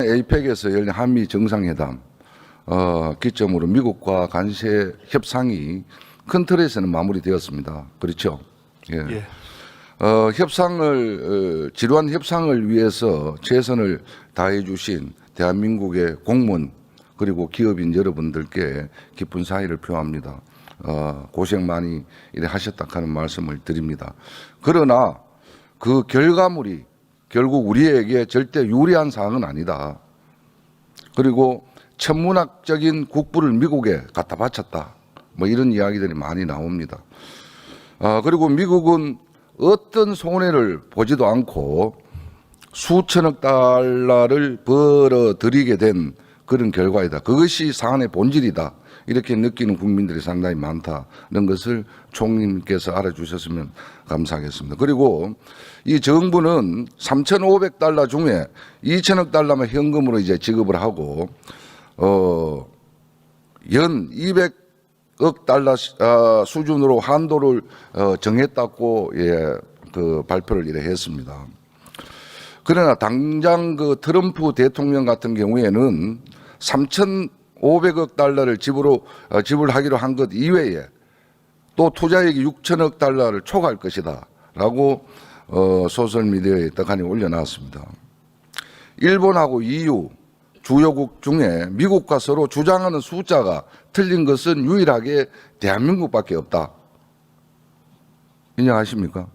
에이펙에서 열린 한미 정상회담 기점으로 미국과 관세 협상이 큰 틀에서는 마무리되었습니다. 그렇죠? 예. 예. 지루한 협상을 위해서 최선을 다해 주신 대한민국의 공무원 그리고 기업인 여러분들께 깊은 사의를 표합니다. 고생 많이 하셨다 하는 말씀을 드립니다. 그러나 그 결과물이 결국 우리에게 절대 유리한 사항은 아니다. 그리고 천문학적인 국부를 미국에 갖다 바쳤다. 뭐 이런 이야기들이 많이 나옵니다. 그리고 미국은 어떤 손해를 보지도 않고 수천억 달러를 벌어들이게 된 그런 결과이다. 그것이 사안의 본질이다. 이렇게 느끼는 국민들이 상당히 많다는 것을 총리님께서 알아주셨으면 감사하겠습니다. 그리고 이 정부는 3,500달러 중에 2천억 달러만 현금으로 이제 지급을 하고 연 200억 달러 수준으로 한도를 정했다고 그 발표를 이래 했습니다. 그러나 당장 그 트럼프 대통령 같은 경우에는 3,500억 달러를 지불하기로 한 것 이외에 또 투자액이 6천억 달러를 초과할 것이다 라고 소셜미디어에 떡하니 올려놨습니다. 일본하고 EU 주요국 중에 미국과 서로 주장하는 숫자가 틀린 것은 유일하게 대한민국밖에 없다. 인정하십니까?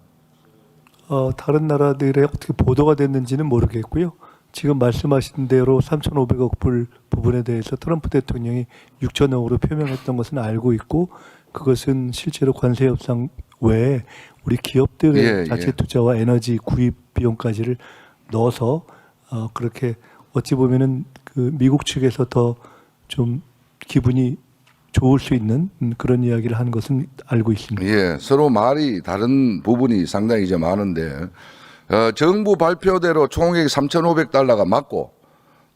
다른 나라들에 어떻게 보도가 됐는지는 모르겠고요. 지금 말씀하신 대로 3,500억 불 부분에 대해서 트럼프 대통령이 6천억으로 표명했던 것은 알고 있고 그것은 실제로 관세 협상 외에 우리 기업들의 자체 투자와 에너지 구입 비용까지를 넣어서 그렇게 어찌 보면은 그 미국 측에서 더 좀 기분이 좋을 수 있는 그런 이야기를 하는 것은 알고 있습니다. 예, 서로 말이 다른 부분이 상당히 이제 많은데 정부 발표대로 총액이 3,500달러가 맞고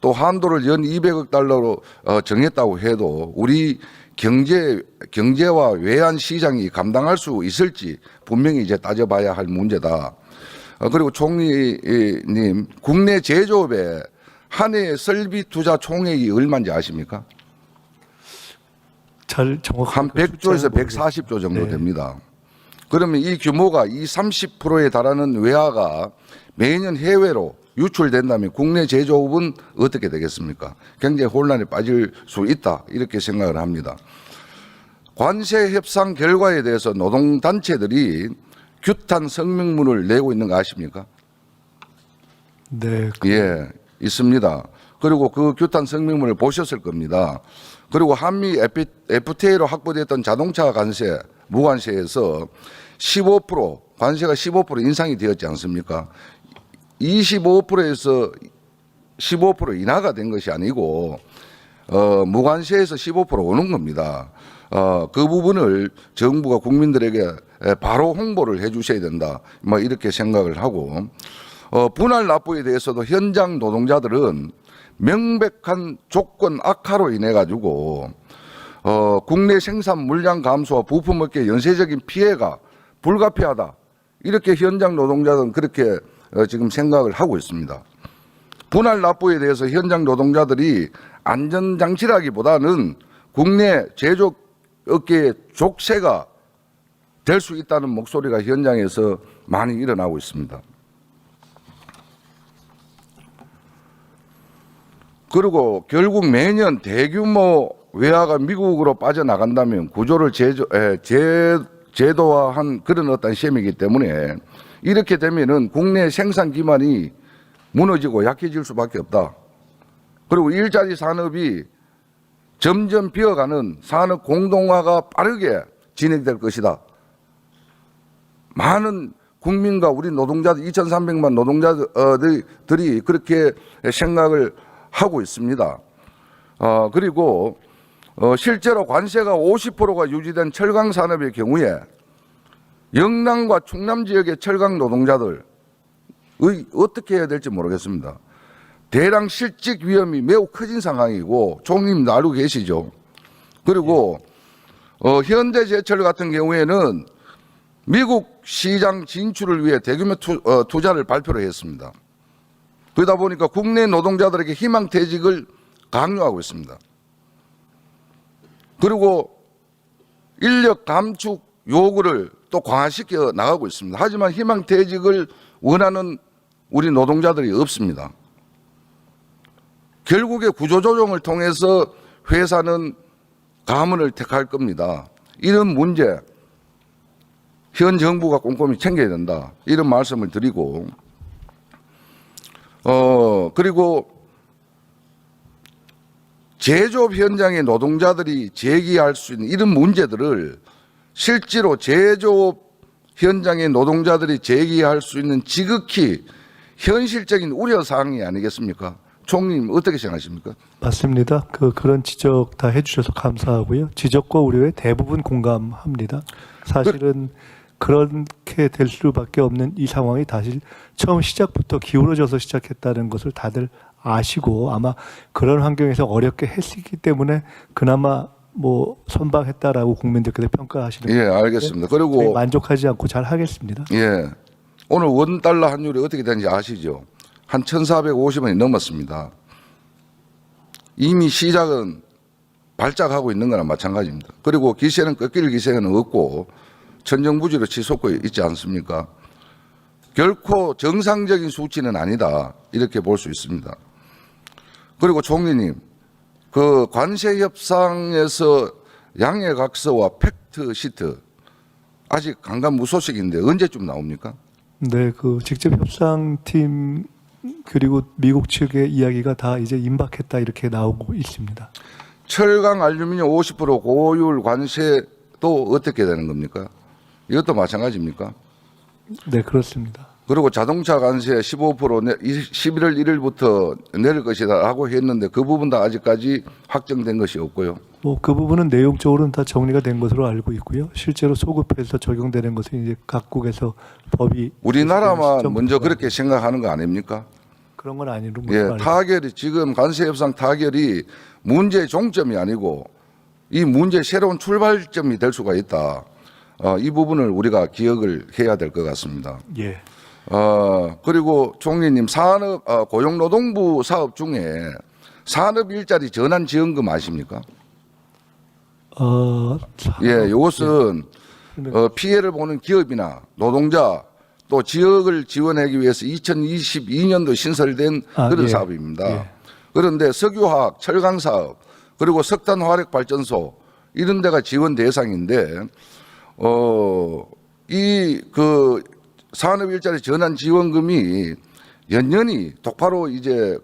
또 한도를 연 200억 달러로 정했다고 해도 우리 경제와 외환 시장이 감당할 수 있을지 분명히 이제 따져봐야 할 문제다. 그리고 총리님, 국내 제조업에 한 해 설비 투자 총액이 얼마인지 아십니까? 잘 정확하게 한 100조에서 140조 정도 됩니다. 그러면 이 규모가 30%에 달하는 외화가 매년 해외로 유출된다면 국내 제조업은 어떻게 되겠습니까? 굉장히 혼란에 빠질 수 있다 이렇게 생각을 합니다. 관세 협상 결과에 대해서 노동단체들이 규탄 성명문을 내고 있는 거 아십니까? 네. 예, 있습니다. 그리고 그 규탄 성명문을 보셨을 겁니다. 그리고 한미 FTA로 확보됐던 자동차 관세, 무관세에서 15% 관세가 15% 인상이 되었지 않습니까? 25%에서 15% 인하가 된 것이 아니고 무관세에서 15% 오는 겁니다. 그 부분을 정부가 국민들에게 바로 홍보를 해 주셔야 된다. 뭐 이렇게 생각을 하고 분할 납부에 대해서도 현장 노동자들은 명백한 조건 악화로 인해 가지고 국내 생산 물량 감소와 부품업계 연쇄적인 피해가 불가피하다. 이렇게 현장 노동자들은 그렇게 지금 생각을 하고 있습니다. 분할 납부에 대해서 현장 노동자들이 안전장치라기보다는 국내 제조업계의 족쇄가 될 수 있다는 목소리가 현장에서 많이 일어나고 있습니다. 그리고 결국 매년 대규모 외화가 미국으로 빠져나간다면 구조를 제도화한 그런 어떤 시험이기 때문에 이렇게 되면은 국내 생산 기반이 무너지고 약해질 수밖에 없다. 그리고 일자리 산업이 점점 비어가는 산업 공동화가 빠르게 진행될 것이다. 많은 국민과 우리 노동자들 2,300만 노동자들이 그렇게 생각을 하고 있습니다. 그리고 실제로 관세가 50%가 유지된 철강 산업의 경우에 영남과 충남 지역의 철강 노동자들 어떻게 해야 될지 모르겠습니다. 대량 실직 위험이 매우 커진 상황이고 총리님도 알고 계시죠. 그리고 현대제철 같은 경우에는 미국 시장 진출을 위해 대규모 투자를 발표를 했습니다. 그러다 보니까 국내 노동자들에게 희망퇴직을 강요하고 있습니다. 그리고 인력 감축 요구를 또 강화시켜 나가고 있습니다. 하지만 희망퇴직을 원하는 우리 노동자들이 없습니다. 결국에 구조조정을 통해서 회사는 가문을 택할 겁니다. 이런 문제 현 정부가 꼼꼼히 챙겨야 된다. 이런 말씀을 드리고 그리고 제조업 현장의 노동자들이 제기할 수 있는 이런 문제들을 실제로 제조업 현장의 노동자들이 제기할 수 있는 지극히 현실적인 우려사항이 아니겠습니까? 총리님 어떻게 생각하십니까? 맞습니다. 그런 지적 다 해주셔서 감사하고요. 지적과 우려에 대부분 공감합니다. 사실은 그렇게 될 수밖에 없는 이 상황이 사실 처음 시작부터 기울어져서 시작했다는 것을 다들 아시고 아마 그런 환경에서 어렵게 했기 때문에 그나마 뭐 선방했다라고 국민들께서 평가하시는 예, 알겠습니다. 저희 그리고 만족하지 않고 잘 하겠습니다. 예, 오늘 원달러 환율이 어떻게 되는지 아시죠? 한 1,450원이 넘었습니다. 이미 시작은 발작하고 있는 거나 마찬가지입니다. 그리고 기세는 꺾일 기세는 없고 천정부지로 치솟고 있지 않습니까? 결코 정상적인 수치는 아니다. 이렇게 볼 수 있습니다. 그리고 총리님, 그 관세 협상에서 양해각서와 팩트 시트 아직 강간무소식인데 언제쯤 나옵니까? 네, 그 직접 협상팀 그리고 미국 측의 이야기가 다 이제 임박했다 이렇게 나오고 있습니다. 철강 알루미늄 50% 고율 관세도 어떻게 되는 겁니까? 이것도 마찬가지입니까? 네, 그렇습니다. 그리고 자동차 관세 15% 11월 1일부터 내릴 것이다 하고 했는데 그 부분도 아직까지 확정된 것이 없고요. 뭐 그 부분은 내용적으로는 다 정리가 된 것으로 알고 있고요. 실제로 소급해서 적용되는 것은 이제 각국에서 법이 우리나라만 시점부터 먼저 그렇게 생각하는 거 아닙니까? 그런 건 아니로 예, 타결이 지금 관세 협상 타결이 문제의 종점이 아니고 이 문제의 새로운 출발점이 될 수가 있다. 이 부분을 우리가 기억을 해야 될 것 같습니다. 예. 그리고 총리님 산업 고용노동부 사업 중에 산업 일자리 전환 지원금 아십니까? 예, 이것은 피해를 보는 기업이나 노동자 또 지역을 지원하기 위해서 2022년도 신설된 그런 예. 사업입니다. 예. 그런데 석유화학, 철강 사업 그리고 석탄 화력 발전소 이런 데가 지원 대상인데 이 그 산업 일자리 전환 지원금이 연년이 똑바로 이제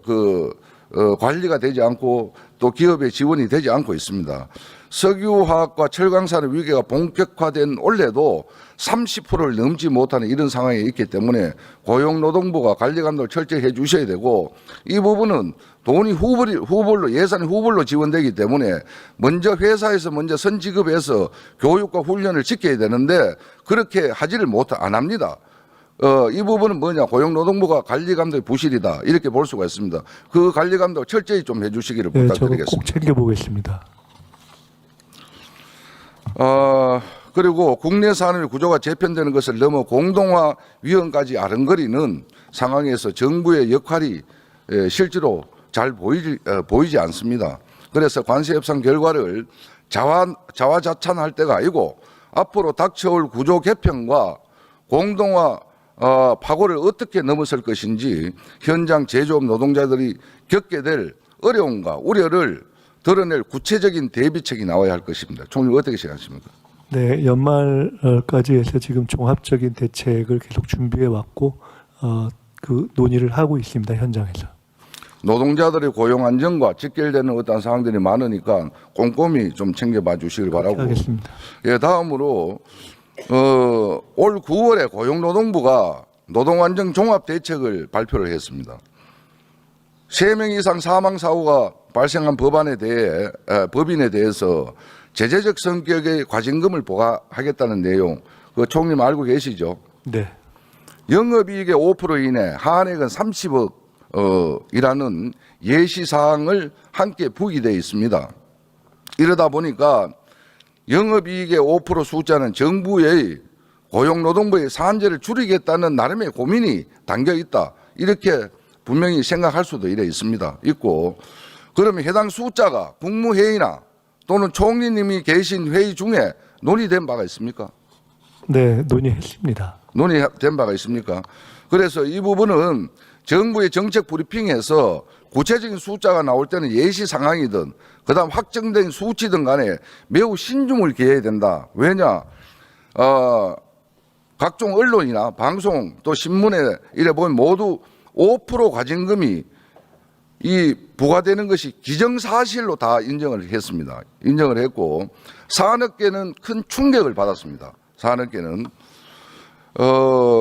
관리가 되지 않고 또 기업의 지원이 되지 않고 있습니다. 석유화학과 철강산업 위기가 본격화된 올해도 30%를 넘지 못하는 이런 상황에 있기 때문에 고용노동부가 관리 감독을 철저히 해 주셔야 되고 이 부분은 돈이 후불로 예산이 후불로 지원되기 때문에 먼저 회사에서 먼저 선지급해서 교육과 훈련을 지켜야 되는데 그렇게 하지를 안 합니다. 이 부분은 뭐냐 고용노동부가 관리감독의 부실이다 이렇게 볼 수가 있습니다. 그 관리감독 철저히 좀 해주시기를 네, 저거 부탁드리겠습니다. 꼭 챙겨보겠습니다. 그리고 국내 산업의 구조가 재편되는 것을 넘어 공동화 위험까지 아른거리는 상황에서 정부의 역할이 실제로 잘 보이지 않습니다. 그래서 관세 협상 결과를 자화자찬할 때가 아니고 앞으로 닥쳐올 구조 개편과 공동화 파고를 어떻게 넘어설 것인지 현장 제조업 노동자들이 겪게 될 어려움과 우려를 드러낼 구체적인 대비책이 나와야 할 것입니다. 총리 어떻게 생각하십니까? 네, 연말까지 해서 지금 종합적인 대책을 계속 준비해 왔고 그 논의를 하고 있습니다. 현장에서. 노동자들의 고용 안정과 직결되는 어떤 사항들이 많으니까 꼼꼼히 좀 챙겨봐 주시길 바라고. 하겠습니다. 예, 다음으로 올 9월에 고용노동부가 노동안정 종합대책을 발표를 했습니다. 3명 이상 사망 사고가 발생한 법인에 대해서 제재적 성격의 과징금을 부과하겠다는 내용, 그 총님 알고 계시죠? 네. 영업이익의 5% 이내, 한액은 30억 이라는 예시사항을 함께 부기되어 있습니다. 이러다 보니까 영업이익의 5% 숫자는 정부의 고용노동부의 산재를 줄이겠다는 나름의 고민이 담겨 있다. 이렇게 분명히 생각할 수도 이래 있고 그러면 해당 숫자가 국무회의나 또는 총리님이 계신 회의 중에 논의된 바가 있습니까? 네, 논의했습니다. 논의된 바가 있습니까? 그래서 이 부분은 정부의 정책 브리핑에서 구체적인 숫자가 나올 때는 예시 상황이든 그다음 확정된 수치든 간에 매우 신중을 기해야 된다. 왜냐? 각종 언론이나 방송 또 신문에 이래 보면 모두 5% 과징금이 이 부과되는 것이 기정사실로 다 인정을 했습니다. 인정을 했고 산업계는 큰 충격을 받았습니다. 산업계는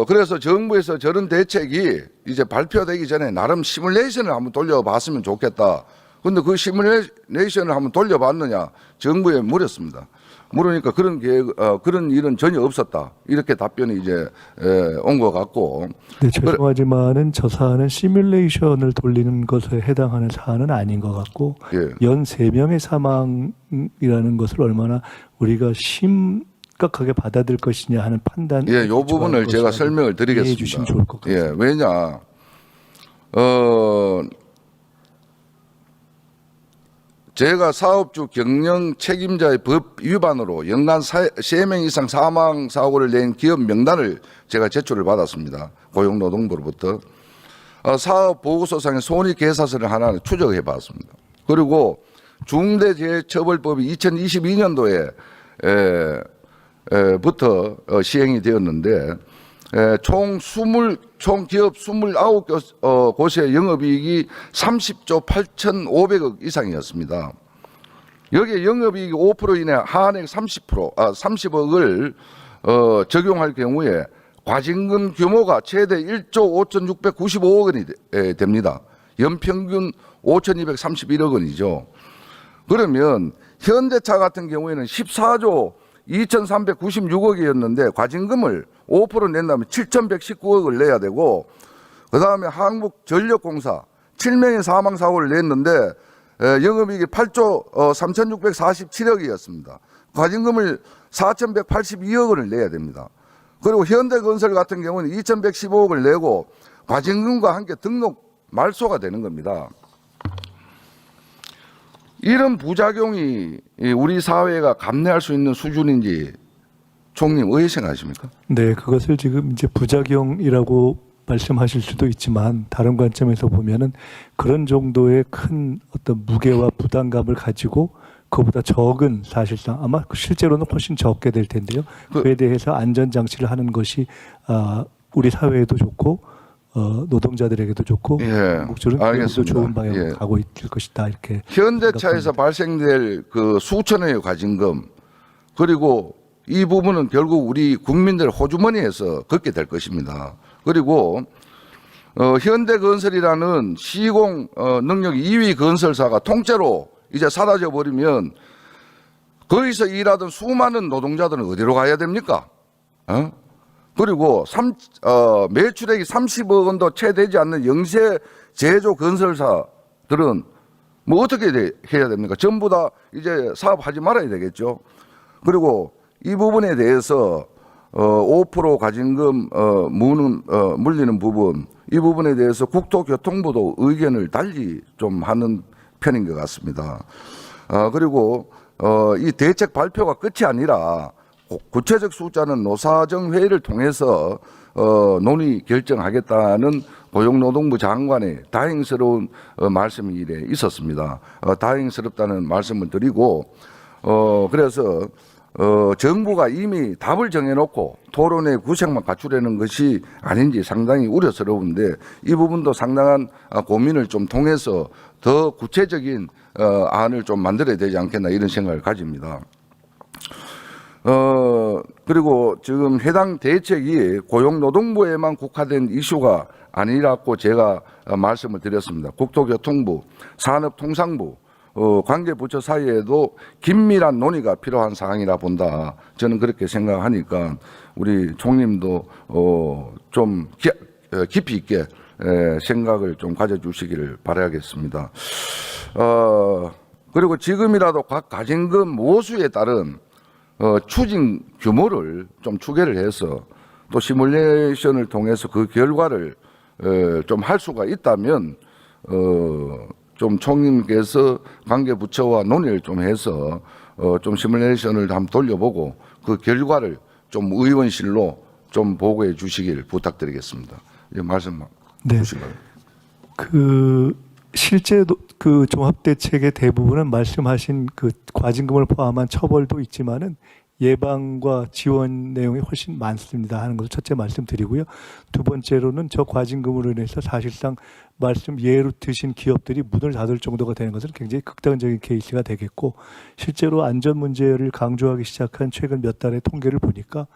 그래서 정부에서 저런 대책이 이제 발표되기 전에 나름 시뮬레이션을 한번 돌려봤으면 좋겠다. 근데 그 시뮬레이션을 한번 돌려봤느냐? 정부에 물었습니다. 물으니까 그런 계획, 그런 일은 전혀 없었다. 이렇게 답변이 이제 온 것 같고. 네, 죄송하지만은 저 사안은 시뮬레이션을 돌리는 것에 해당하는 사안은 아닌 것 같고 예. 연 3명의 사망이라는 것을 얼마나 우리가 심각하게 받아들일 것이냐 하는 판단. 예, 이 부분을 제가 설명을 드리겠습니다. 이해해 주시면 좋을 것 같습니다. 예, 왜냐, 제가 사업주 경영 책임자의 법 위반으로 연간 3명 이상 사망 사고를 낸 기업 명단을 제가 제출을 받았습니다. 고용노동부로부터. 사업 보고서상의 손익계산서를 하나 추적해 봤습니다. 그리고 중대재해처벌법이 2022년도에 부터 시행이 되었는데 총 기업 29곳의 영업이익이 30조 8,500억 이상이었습니다. 여기에 영업이익이 5% 이내 한액 30억을 적용할 경우에 과징금 규모가 최대 1조 5,695억 원이 됩니다. 연평균 5,231억 원이죠. 그러면 현대차 같은 경우에는 14조 2,396억이었는데 과징금을 5% 낸다면 7,119억을 내야 되고 그다음에 한국전력공사 7명의 사망사고를 냈는데 영업이익이 8조 3,647억이었습니다. 과징금을 4,182억 원을 내야 됩니다. 그리고 현대건설 같은 경우는 2,115억을 내고 과징금과 함께 등록 말소가 되는 겁니다. 이런 부작용이 우리 사회가 감내할 수 있는 수준인지 총님 어떻게 생각하십니까? 네, 그것을 지금 이제 부작용이라고 말씀하실 수도 있지만 다른 관점에서 보면은 그런 정도의 큰 어떤 무게와 부담감을 가지고 그보다 적은 사실상 아마 실제로는 훨씬 적게 될 텐데요. 그에 대해서 안전 장치를 하는 것이 우리 사회에도 좋고 노동자들에게도 좋고 예, 목줄은 알겠습니다. 좋은 방향으로 예. 가고 있을 것이다 이렇게. 현대차에서 발생될 그 수천억의 과징금 그리고 이 부분은 결국 우리 국민들 호주머니에서 걷게 될 것입니다. 그리고 현대건설이라는 시공 능력 2위 건설사가 통째로 이제 사라져 버리면 거기서 일하던 수많은 노동자들은 어디로 가야 됩니까? 그리고 매출액이 30억 원도 채 되지 않는 영세 제조 건설사들은 뭐 어떻게 해야 됩니까? 전부 다 이제 사업하지 말아야 되겠죠. 그리고 이 부분에 대해서 5% 과징금 물리는 부분 이 부분에 대해서 국토교통부도 의견을 달리 좀 하는 편인 것 같습니다. 그리고 이 대책 발표가 끝이 아니라 구체적 숫자는 노사정 회의를 통해서 논의 결정하겠다는 고용노동부 장관의 다행스러운 말씀이 이래 있었습니다. 다행스럽다는 말씀을 드리고 그래서 정부가 이미 답을 정해놓고 토론의 구색만 갖추려는 것이 아닌지 상당히 우려스러운데 이 부분도 상당한 고민을 좀 통해서 더 구체적인 안을 좀 만들어야 되지 않겠나 이런 생각을 가집니다. 그리고 지금 해당 대책이 고용노동부에만 국한된 이슈가 아니라고 제가 말씀을 드렸습니다. 국토교통부, 산업통상부, 관계부처 사이에도 긴밀한 논의가 필요한 상황이라 본다. 저는 그렇게 생각하니까 우리 총님도 좀 깊이 있게 생각을 좀 가져주시기를 바라겠습니다. 그리고 지금이라도 각 과징금 모수에 따른 추징 규모를 좀 추계를 해서 또 시뮬레이션을 통해서 그 결과를 좀 할 수가 있다면 좀 총님께서 관계 부처와 논의를 좀 해서 좀 시뮬레이션을 한번 돌려보고 그 결과를 좀 의원실로 좀 보고해 주시길 부탁드리겠습니다. 이 말씀 네. 주실까요? 그 실제 그 종합대책의 대부분은 말씀하신 그 과징금을 포함한 처벌도 있지만은 예방과 지원 내용이 훨씬 많습니다 하는 것을 첫째 말씀드리고요. 두 번째로는 저 과징금으로 인해서 사실상 말씀 예로 드신 기업들이 문을 닫을 정도가 되는 것은 굉장히 극단적인 케이스가 되겠고, 실제로 안전 문제를 강조하기 시작한 최근 몇 달의 통계를 보니까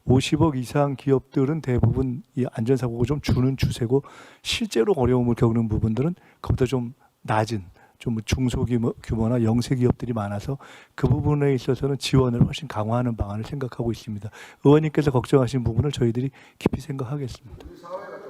50억 이상 기업들은 대부분 이 안전사고가 좀 주는 추세고, 실제로 어려움을 겪는 부분들은 그보다 좀 낮은 좀 중소규모나 영세 기업들이 많아서 그 부분에 있어서는 지원을 훨씬 강화하는 방안을 생각하고 있습니다. 의원님께서 걱정하신 부분을 저희들이 깊이 생각하겠습니다. 우리 사회가